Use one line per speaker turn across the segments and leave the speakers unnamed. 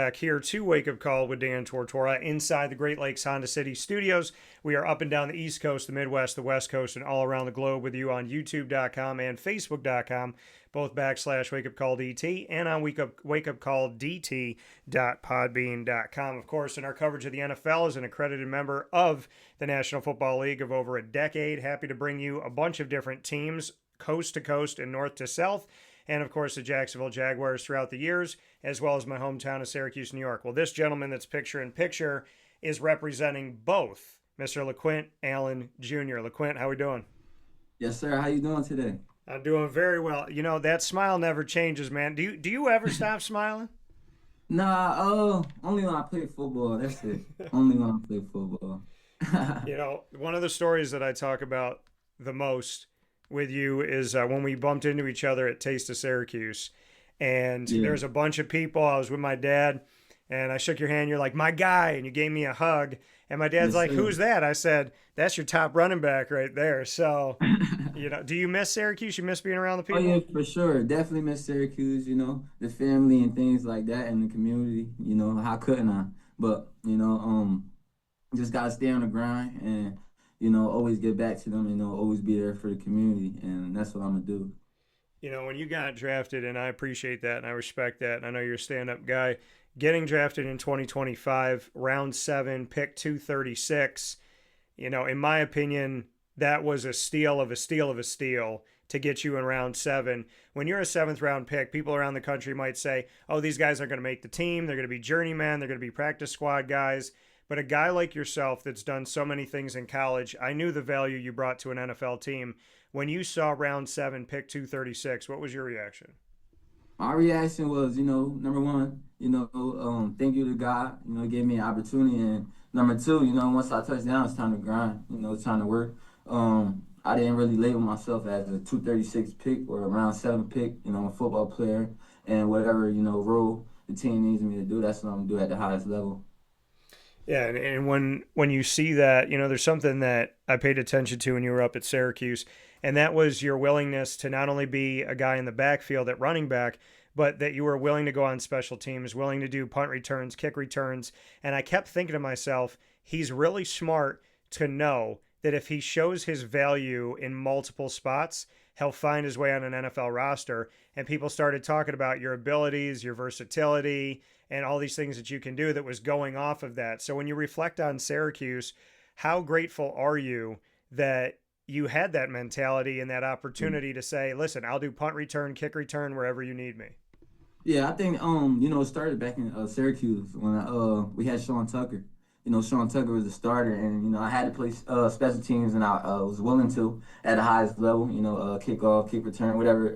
back here to Wake Up Call with Dan Tortora inside the Great Lakes Honda City studios. We are up and down the East Coast, the Midwest, the West Coast, and all around the globe with you on YouTube.com and Facebook.com, both /WakeUpCallDT and on WakeUpCallDT.podbean.com. Of course, in our coverage of the NFL as an accredited member of the National Football League of over a decade. Happy to bring you a bunch of different teams, coast to coast and north to south. And of course, the Jacksonville Jaguars throughout the years, as well as my hometown of Syracuse, New York. Well, this gentleman that's picture in picture is representing both Mr. LeQuint Allen Jr. LeQuint, how we doing?
Yes, sir. How you doing today?
I'm doing very well. You know, that smile never changes, man. Do you ever stop smiling?
Nah, only when I play football. That's it. Only when I play football.
You know, one of the stories that I talk about the most with you is when we bumped into each other at Taste of Syracuse. And
Yeah.
there's a bunch of people. I was with my dad, and I shook your hand. You're like, my guy. And you gave me a hug. And my dad's
Yes,
like,
sir.
who's that? I said, that's your top running back right there. So, you know, do you miss Syracuse? You miss being around the
Oh yeah,
people?
for sure. Definitely miss Syracuse, the family and things like that and the community, how couldn't I? But, just gotta stay on the grind and, always get back to them, always be there for the community. And that's what I'm gonna do.
You know, when you got drafted, and I appreciate that and I respect that, and I know you're a stand up guy, getting drafted in 2025, round seven, pick 236, you know, in my opinion, that was a steal of a steal of a steal to get you in round seven. When you're a seventh round pick, people around the country might say, oh, these guys are going to make the team. They're going to be journeymen. They're going to be practice squad guys. But a guy like yourself that's done so many things in college, I knew the value you brought to an NFL team. When you saw round seven, pick 236, what was your reaction?
My reaction was, number one, thank you to God, he gave me an opportunity. And number two, once I touched down, it's time to grind, it's time to work. I didn't really label myself as a 236 pick or a round seven pick, I'm a football player and whatever, role the team needs me to do, that's what I'm gonna do at the highest level.
Yeah, and when you see that, you know, there's something that I paid attention to when you were up at Syracuse, and that was your willingness to not only be a guy in the backfield at running back, but that you were willing to go on special teams, willing to do punt returns, kick returns, and I kept thinking to myself, he's really smart to know that if he shows his value in multiple spots, he'll find his way on an NFL roster. And people started talking about your abilities, your versatility, and all these things that you can do that was going off of that. So when you reflect on Syracuse, how grateful are you that you had that mentality and that opportunity to say, listen, I'll do punt return, kick return, wherever you need me?
Yeah, I think it started back in Syracuse when we had Sean Tucker. Sean Tucker was the starter, and I had to play special teams, and I was willing to at the highest level. Kick off, kick return, whatever,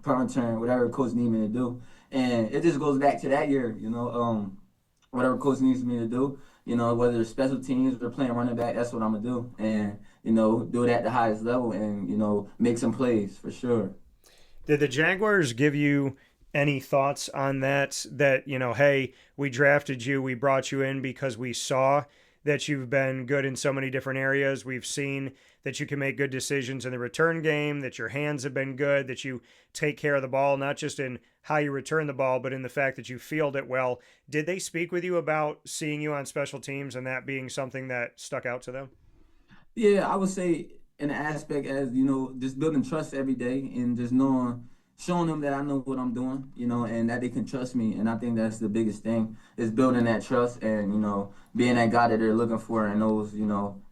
punt return, whatever coach needed me to do. And it just goes back to that year. Whatever coach needs me to do. Whether it's special teams or playing running back, that's what I'm gonna do, and do it at the highest level, and make some plays for sure.
Did the Jaguars give you any thoughts on that? That, you know, hey, we drafted you, we brought you in because we saw that you've been good in so many different areas. We've seen that you can make good decisions in the return game, that your hands have been good, that you take care of the ball, not just in how you return the ball, but in the fact that you field it well. Did they speak with you about seeing you on special teams and that being something that stuck out to them?
Yeah, I would say in the aspect as, just building trust every day and just showing them that I know what I'm doing, and that they can trust me. And I think that's the biggest thing is building that trust and, being that guy that they're looking for in those,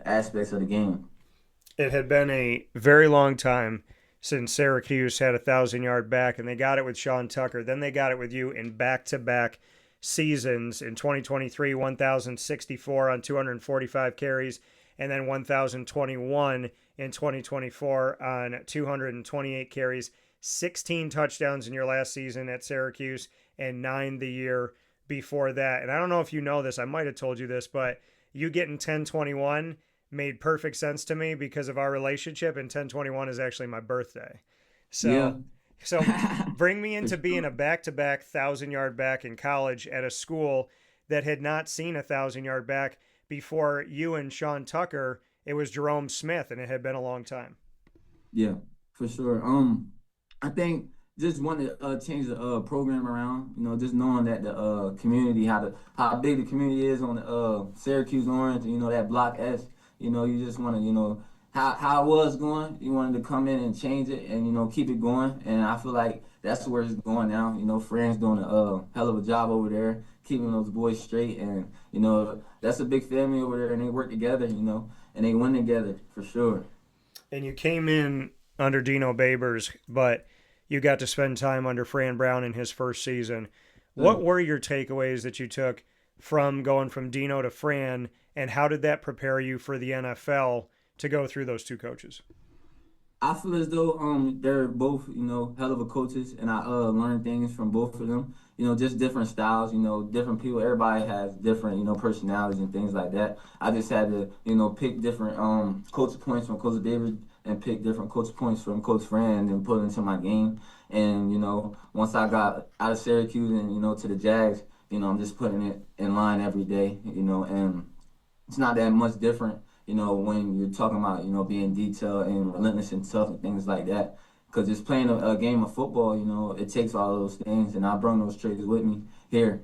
aspects of the game.
It had been a very long time since Syracuse had a 1,000 yard back, and they got it with Sean Tucker. Then they got it with you in back to back seasons in 2023, 1,064 on 245 carries, and then 1,021 in 2024 on 228 carries, 16 touchdowns in your last season at Syracuse, and nine the year before that. And I don't know if you know this, I might have told you this, but you getting 1021 made perfect sense to me because of our relationship, and 1021 is actually my birthday.
Yeah.
So bring me
For
into being
sure.
a back-to-back 1,000 yard back in college at a school that had not seen a 1,000 yard back before you and Sean Tucker. It was Jerome Smith, and it had been a long time.
Yeah, for sure. I think just want to change the program around. You know, just knowing that the community, how big the community is on the Syracuse Orange. You know that Block S. You know, you just want to how it was going. You wanted to come in and change it, and keep it going. And I feel like that's where it's going now. You know, Fran's doing a hell of a job over there, keeping those boys straight, and that's a big family over there, and they work together. And they win together for sure.
And you came in under Dino Babers, but you got to spend time under Fran Brown in his first season. What were your takeaways that you took from going from Dino to Fran, and how did that prepare you for the NFL to go through those two coaches?
I feel as though they're both hell of a coaches, and I learned things from both of them. Just different styles. Different people. Everybody has different personalities and things like that. I just had to pick different coach points from Coach David and pick different coach points from Coach Fran and put it into my game. And once I got out of Syracuse and to the Jags, I'm just putting it in line every day. And it's not that much different, when you're talking about, being detailed and relentless and tough and things like that. Because just playing a game of football, it takes all those things, and I brought those traits with me here.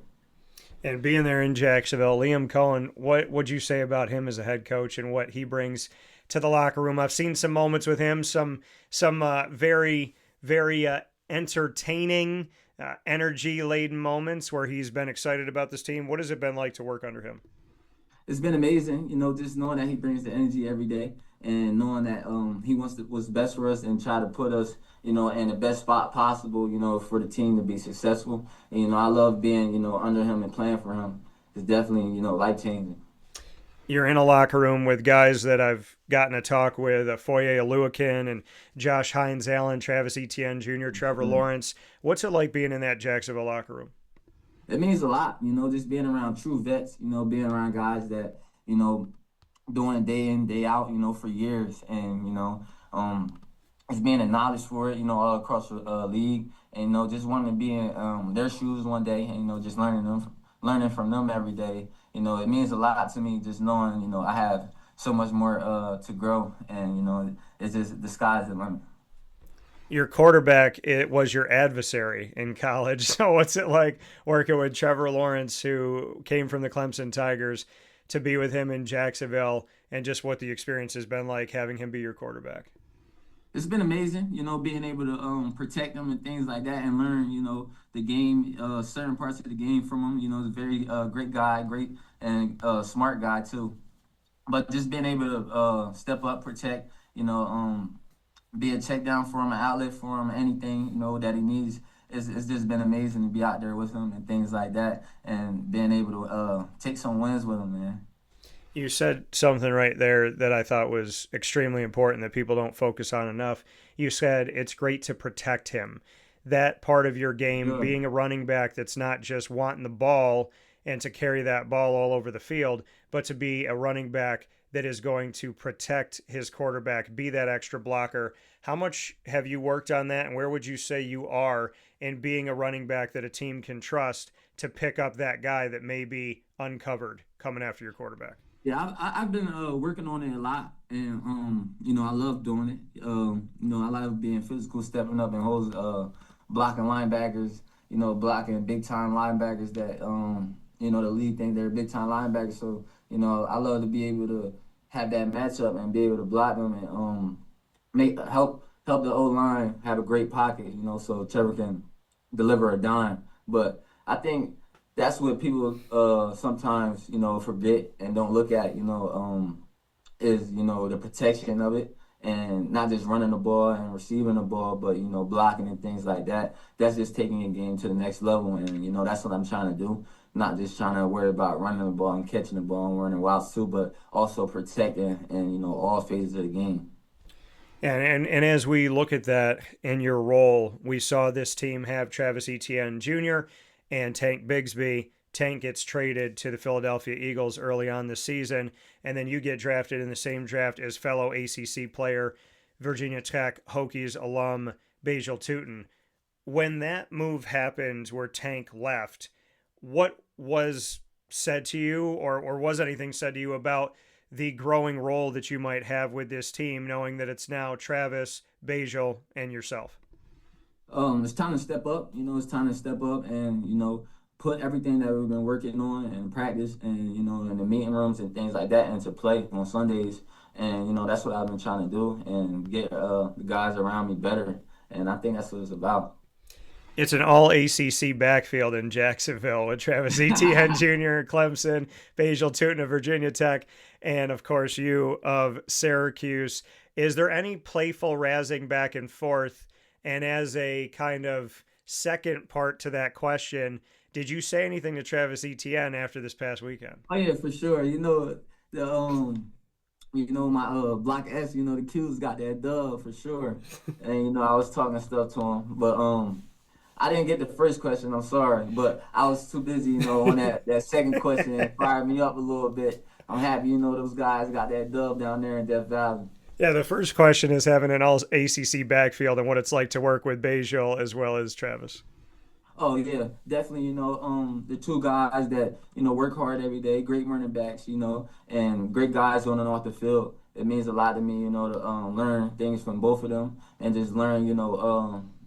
And being there in Jacksonville, Liam Cohen, what would you say about him as a head coach and what he brings to the locker room? I've seen some moments with him, some very entertaining, energy laden moments where he's been excited about this team. What has it been like to work under him?
It's been amazing, just knowing that he brings the energy every day and knowing that he wants to what's best for us and try to put us, in the best spot possible, for the team to be successful. And, I love being, under him and playing for him. It's definitely, life changing.
You're in a locker room with guys that I've gotten to talk with, Foye Oluwakin and Josh Hines Allen, Travis Etienne Jr., Trevor Lawrence. What's it like being in that Jacksonville locker room?
It means a lot, just being around true vets, being around guys that, doing it day in, day out, for years. And, it's being acknowledged for it, all across the league. And, just wanting to be in their shoes one day and, just learning from them every day. It means a lot to me just knowing, I have so much more to grow. And, it's just the sky's the limit.
Your quarterback, it was your adversary in college. So what's it like working with Trevor Lawrence, who came from the Clemson Tigers, to be with him in Jacksonville, and just what the experience has been like having him be your quarterback?
It's been amazing, being able to protect them and things like that, and learn, the game, certain parts of the game from him. He's a very great guy, great and smart guy too. But just being able to step up, protect, be a check down for him, an outlet for him, anything that he needs. It's just been amazing to be out there with him and things like that, and being able to take some wins with him, man.
You said something right there that I thought was extremely important that people don't focus on enough. You said it's great to protect him. That part of your game,
Good.
being a running back that's not just wanting the ball and to carry that ball all over the field, but to be a running back that is going to protect his quarterback, be that extra blocker. How much have you worked on that, and where would you say you are in being a running back that a team can trust to pick up that guy that may be uncovered coming after your quarterback?
Yeah, I've been working on it a lot, and I love doing it. I love being physical, stepping up and holes, blocking linebackers. Blocking big time linebackers that the league think they're big time linebackers. So I love to be able to have that matchup and be able to block them and make help the O line have a great pocket. So Trevor can deliver a dime. But I think that's what people sometimes forget and don't look at. Is the protection of it, and not just running the ball and receiving the ball, but blocking and things like that. That's just taking a game to the next level, and that's what I'm trying to do. Not just trying to worry about running the ball and catching the ball and running routes too, but also protecting and all phases of the game.
And as we look at that in your role, we saw this team have Travis Etienne Jr. and Tank Bigsby. Tank gets traded to the Philadelphia Eagles early on this season, and then you get drafted in the same draft as fellow ACC player, Virginia Tech Hokies alum Basil Tootin. When that move happened where Tank left, what was said to you, or was anything said to you about the growing role that you might have with this team, knowing that it's now Travis, Basil, and yourself?
It's time to step up. It's time to step up and put everything that we've been working on and practice and in the meeting rooms and things like that into play on Sundays. And that's what I've been trying to do and get the guys around me better. And I think that's what it's about.
It's an all ACC backfield in Jacksonville with Travis Etienne Jr., Clemson, Basil Tootin of Virginia Tech, and of course you of Syracuse. Is there any playful razzing back and forth? And as a kind of second part to that question, did you say anything to Travis Etienne after this past weekend?
Oh yeah, for sure. The my block S, the Q's got that dub for sure. And I was talking stuff to him. But I didn't get the first question, I'm sorry. But I was too busy, on that second question and fired me up a little bit. I'm happy, those guys got that dub down there in Death Valley.
Yeah, the first question is having an all ACC backfield and what it's like to work with Basil as well as Travis.
Oh yeah, definitely. The two guys that work hard every day, great running backs, and great guys on and off the field. It means a lot to me, to learn things from both of them and just learn,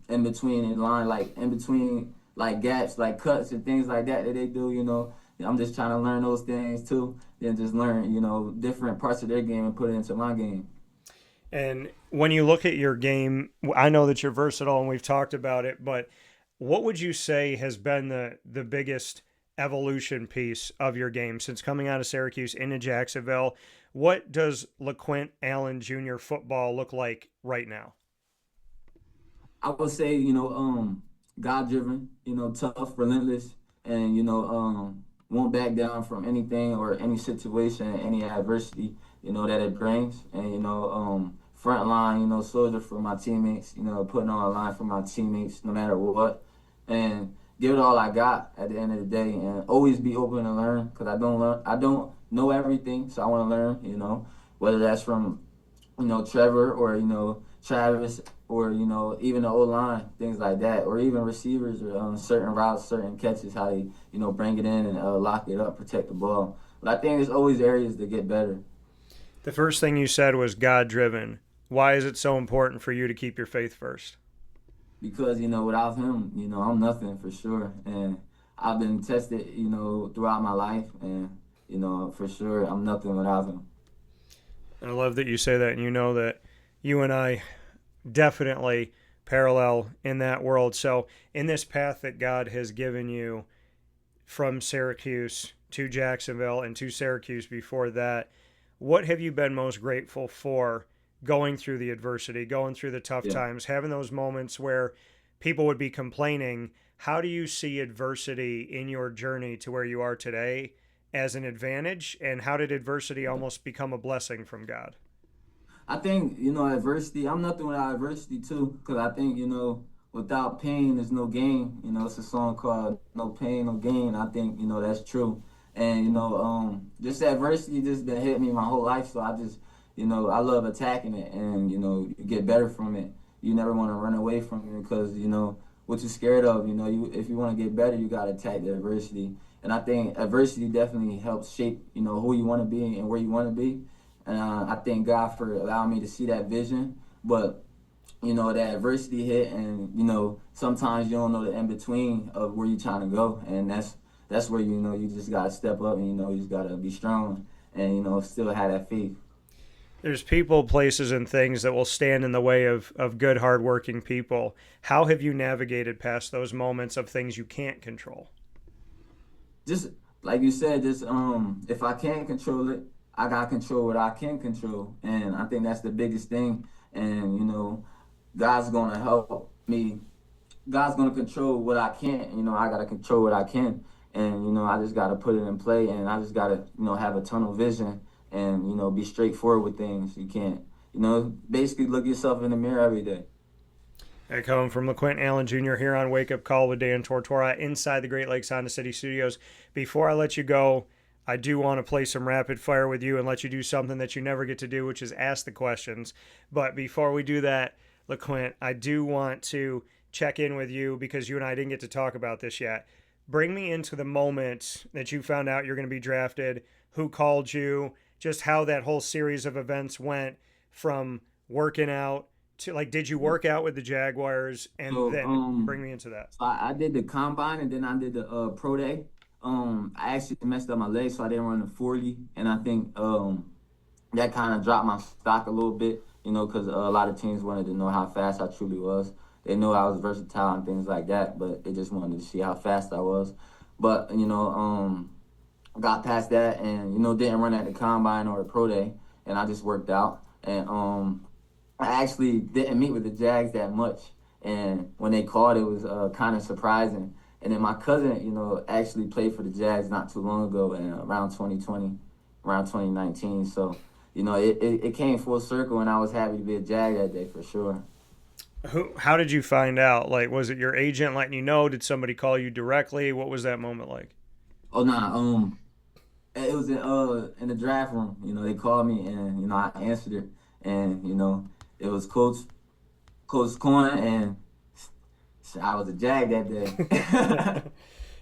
in between in line, like in between like gaps, like cuts and things like that they do. I'm just trying to learn those things too, and just learn, different parts of their game and put it into my game.
And when you look at your game, I know that you're versatile and we've talked about it, but what would you say has been the biggest evolution piece of your game since coming out of Syracuse into Jacksonville? What does LeQuint Allen Jr. football look like right now?
I would say, God driven, tough, relentless, and won't back down from anything or any situation, any adversity, that it brings. And front line, soldier for my teammates, putting on a line for my teammates no matter what. And give it all I got at the end of the day and always be open to learn because I don't know everything, so I want to learn, whether that's from Trevor or Travis or even the O line, things like that, or even receivers or certain routes, certain catches, how they bring it in and lock it up, protect the ball. But I think there's always areas to get better.
The first thing you said was God driven. Why is it so important for you to keep your faith first?
Because without him, I'm nothing for sure, and I've been tested, throughout my life, and for sure I'm nothing without him.
And I love that you say that, and you know that you and I definitely parallel in that world. So, in this path that God has given you from Syracuse to Jacksonville and to Syracuse before that, what have you been most grateful for going through the adversity, going through the tough
Yeah.
times, having those moments where people would be complaining? How do you see adversity in your journey to where you are today as an advantage? And how did adversity almost become a blessing from God?
I think, adversity, I'm nothing without adversity too, because I think, without pain, there's no gain. It's a song called No Pain, No Gain. I think, that's true. And, just adversity just been hitting me my whole life. So I just, I love attacking it and, you get better from it. You never want to run away from it because, what you're scared of, if you want to get better, you got to attack the adversity. And I think adversity definitely helps shape, who you want to be and where you want to be. And I thank God for allowing me to see that vision. But, that adversity hit and, sometimes you don't know the in-between of where you're trying to go. And that's where, you just got to step up and, you just got to be strong and, still have that faith.
There's people, places, and things that will stand in the way of good, hardworking people. How have you navigated past those moments of things you can't control?
Just like you said, just if I can't control it, I got to control what I can control. And I think that's the biggest thing. And, God's going to help me. God's going to control what I can't. I got to control what I can. And, I just got to put it in play. And I just got to, have a tunnel vision and, be straightforward with things. You can't, basically look yourself in the mirror every day.
I come from LeQuint Allen Jr. here on Wake Up Call with Dan Tortora inside the Great Lakes Honda City Studios. Before I let you go, I do want to play some rapid fire with you and let you do something that you never get to do, which is ask the questions. But before we do that, LeQuint, I do want to check in with you because you and I didn't get to talk about this yet. Bring me into the moment that you found out you're going to be drafted, who called you, just how that whole series of events went from working out to like, did you work out with the Jaguars and
So
then bring me into that?
I did the combine and then I did the pro day. I actually messed up my leg, so I didn't run the 40, and I think that kind of dropped my stock a little bit, because a lot of teams wanted to know how fast I truly was. They knew I was versatile and things like that, but they just wanted to see how fast I was. But got past that and didn't run at the combine or the pro day, and I just worked out. And I actually didn't meet with the Jags that much, and when they called, it was kind of surprising. And then my cousin, actually played for the Jags not too long ago, in around 2020, around 2019. So, it came full circle, and I was happy to be a Jag that day for sure.
How did you find out? Like, was it your agent letting you know? Did somebody call you directly? What was that moment like?
Oh nah, it was in the draft room. They called me, and I answered it, and it was Coach Corner, and I was a Jag that day.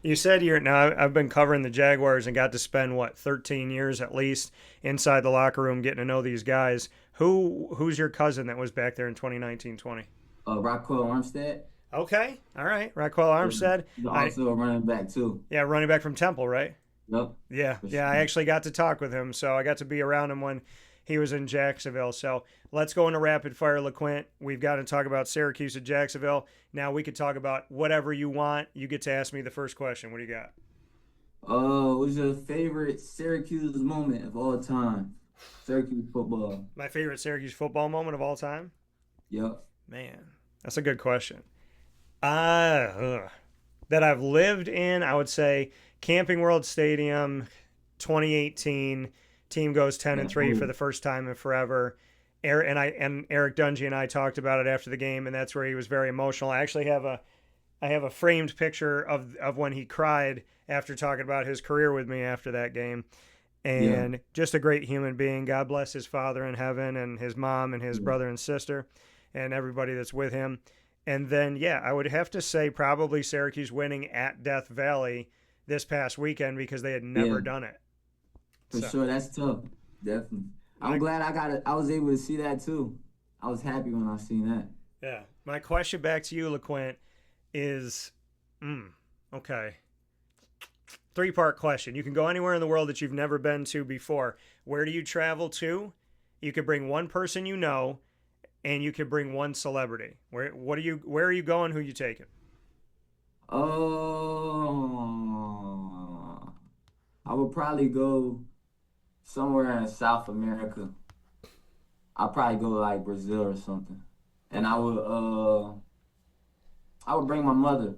You said you're now. I've been covering the Jaguars and got to spend what 13 years at least inside the locker room getting to know these guys. Who's your cousin that was back there in 2019-20?
Rockwell Armstead.
Okay, all right, Raquel Armstead.
He's also a running back too.
Yeah, running back from Temple, right?
Yep.
Yeah, yeah. I actually got to talk with him, so I got to be around him when he was in Jacksonville. So let's go into rapid fire, LeQuint. We've got to talk about Syracuse and Jacksonville. Now we could talk about whatever you want. You get to ask me the first question. What do you got?
What's your favorite Syracuse moment of all time? Syracuse football.
My favorite Syracuse football moment of all time?
Yep.
Man, that's a good question. That I've lived in, I would say Camping World Stadium, 2018. Team goes 10-3 for the first time in forever. Eric Dungy and I talked about it after the game, and that's where he was very emotional. I actually have a framed picture of when he cried after talking about his career with me after that game. And just a great human being. God bless his father in heaven and his mom and his brother and sister and everybody that's with him. And then, I would have to say probably Syracuse winning at Death Valley this past weekend because they had never done it.
For sure, that's tough. Definitely. I'm glad I was able to see that too. I was happy when I seen that.
Yeah. My question back to you, LeQuint, is okay. 3-part question. You can go anywhere in the world that you've never been to before. Where do you travel to? You could bring one person you know, and you could bring one celebrity. Where are you going? Who you taking?
I would probably go somewhere in South America. I'll probably go like Brazil or something. And I would bring my mother.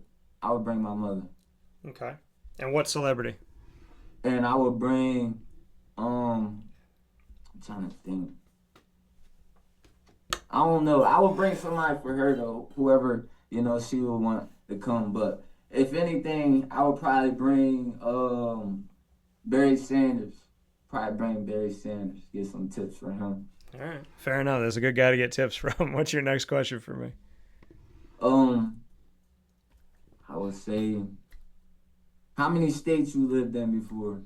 Okay. And what celebrity?
And I would bring I'm trying to think. I don't know. I would bring somebody for her though, whoever, she would want to come. But if anything, I would probably bring Barry Sanders. Get some tips from him.
All right. Fair enough. That's a good guy to get tips from. What's your next question for me?
I would say, how many states you lived in before?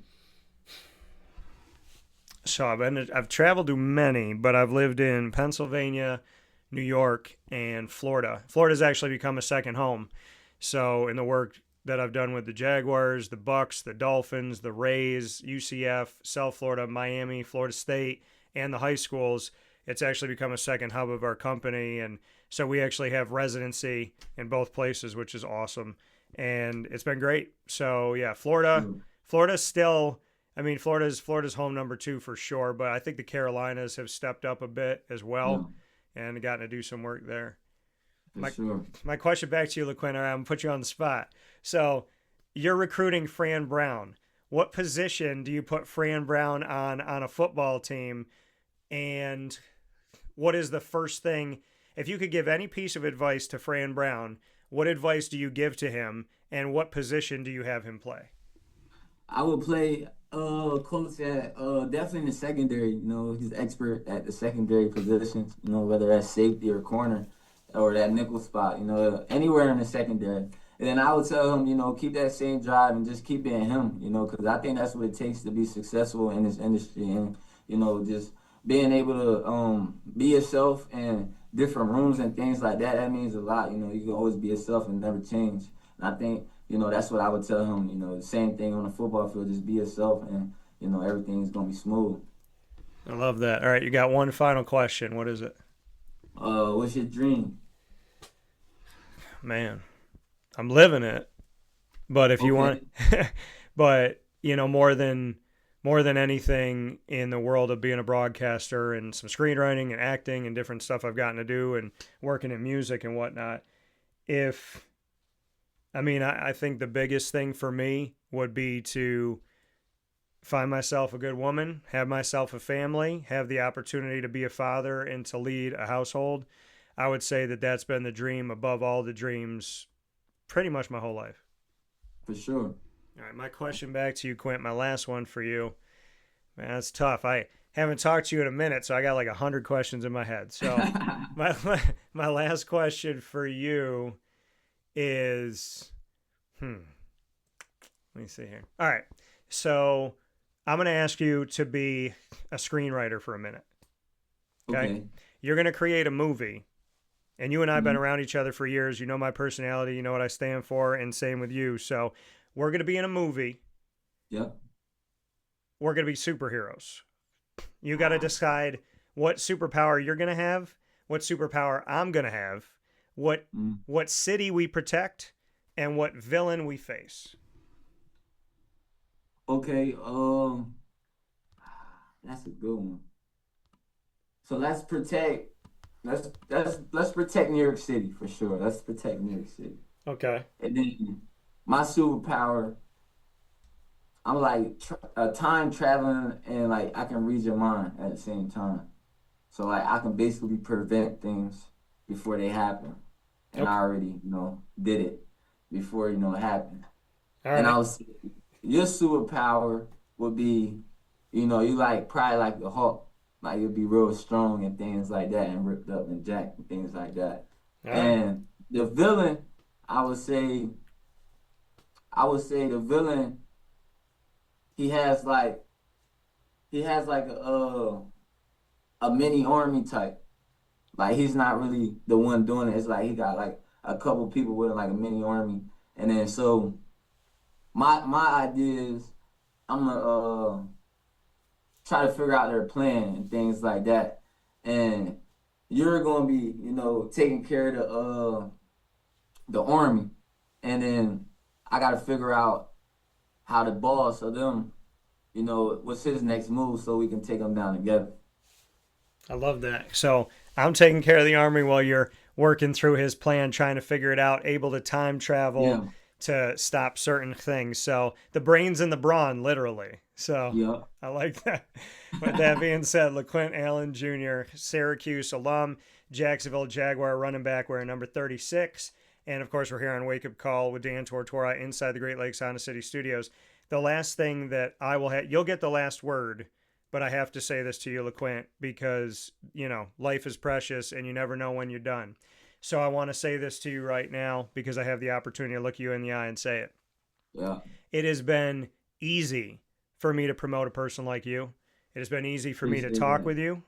So I've traveled to many, but I've lived in Pennsylvania, New York, and Florida. Florida's actually become a second home. So in the work that I've done with the Jaguars, the Bucks, the Dolphins, the Rays, UCF, South Florida, Miami, Florida State, and the high schools, it's actually become a second hub of our company. And so we actually have residency in both places, which is awesome. And it's been great. So Florida's still, Florida's home number 2 for sure, but I think the Carolinas have stepped up a bit as well and gotten to do some work there. My question back to you, LeQuint, I'm going to put you on the spot. So you're recruiting Fran Brown. What position do you put Fran Brown on a football team? And what is the first thing, if you could give any piece of advice to Fran Brown, what advice do you give to him, and what position do you have him play?
I would play close at definitely in the secondary. He's expert at the secondary positions. Whether that's safety or corner, or that nickel spot. Anywhere in the secondary. And then I would tell him, keep that same drive and just keep being him. Because I think that's what it takes to be successful in this industry. And just being able to be yourself in different rooms and things like that, that means a lot. You know, you can always be yourself and never change. And I think, you know, that's what I would tell him. You know, the same thing on the football field, just be yourself and, you know, everything's gonna be smooth.
I love that. All right, you got one final question. What is it?
What's your dream?
Man, I'm living it. But if you
Okay.
want, but you know, more than anything in the world of being a broadcaster and some screenwriting and acting and different stuff I've gotten to do and working in music and whatnot. If I mean, I think the biggest thing for me would be to find myself a good woman, have myself a family, have the opportunity to be a father and to lead a household. I would say that that's been the dream above all the dreams pretty much my whole life.
For sure.
All right, my question back to you, Quint, my last one for you. Man, that's tough. I haven't talked to you in a minute, so I got like 100 questions in my head. So my last question for you is, let me see here. All right, so I'm going to ask you to be a screenwriter for a minute. Okay?
Okay.
You're going to create a movie, and you and I have been
Mhm.
around each other for years. You know my personality, you know what I stand for, and same with you. So we're going to be in a movie.
Yep.
We're going to be superheroes. You got to decide what superpower you're going to have, what superpower I'm going to have, what
Mm.
what city we protect, and what villain we face.
Okay. That's a good one. So let's protect New York City for sure. Let's protect New York City.
Okay.
And then my superpower, I'm like time traveling and like I can read your mind at the same time. So like I can basically prevent things before they happen, and I
Okay.
already did it before it happened.
All
And
right.
I was your superpower would be, you like probably like the Hulk, like you'll be real strong and things like that, and ripped up and jacked and things like that.
All right.
And the villain, I would say, the villain, he has like a mini army type. Like he's not really the one doing it. It's like he got like a couple people with him, like a mini army. And then so my idea is I'm gonna try to figure out their plan and things like that. And you're gonna be, taking care of the army. And then I gotta figure out how the boss of them, what's his next move so we can take them down together.
I love that. So I'm taking care of the army while you're working through his plan, trying to figure it out, able to time travel
Yeah.
to stop certain things. So the brains and the brawn, literally. So
Yeah.
I like that. With that being said, LeQuint Allen Jr., Syracuse alum, Jacksonville Jaguar running back, wearing number 36. And of course, we're here on Wake Up Call with Dan Tortora inside the Great Lakes Honda City Studios. The last thing that I will have, you'll get the last word, but I have to say this to you, LeQuint, because, life is precious and you never know when you're done. So I want to say this to you right now because I have the opportunity to look you in the eye and say it.
Yeah.
It has been easy for me to promote a person like you. It has been easy for me to
Appreciate
talk
that.
with you.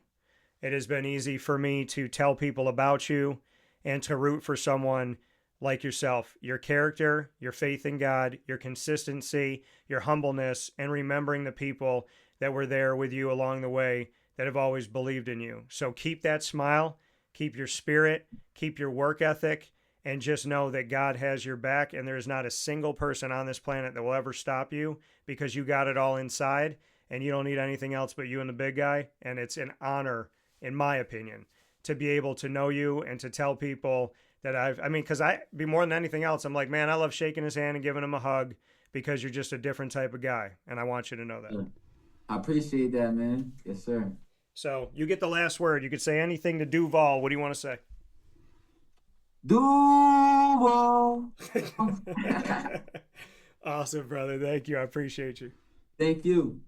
It has been easy for me to tell people about you and to root for someone like yourself. Your character, your faith in God, your consistency, your humbleness, and remembering the people that were there with you along the way that have always believed in you. So keep that smile, keep your spirit, keep your work ethic, and just know that God has your back, and there's not a single person on this planet that will ever stop you because you got it all inside and you don't need anything else but you and the big guy. And it's an honor, in my opinion, to be able to know you and to tell people that because I, be more than anything else, I'm like, man, I love shaking his hand and giving him a hug because you're just a different type of guy. And I want you to know that.
Yeah. I appreciate that, man. Yes, sir.
So you get the last word. You could say anything to Duval. What do you want to say?
Duval.
Awesome, brother. Thank you. I appreciate you.
Thank you.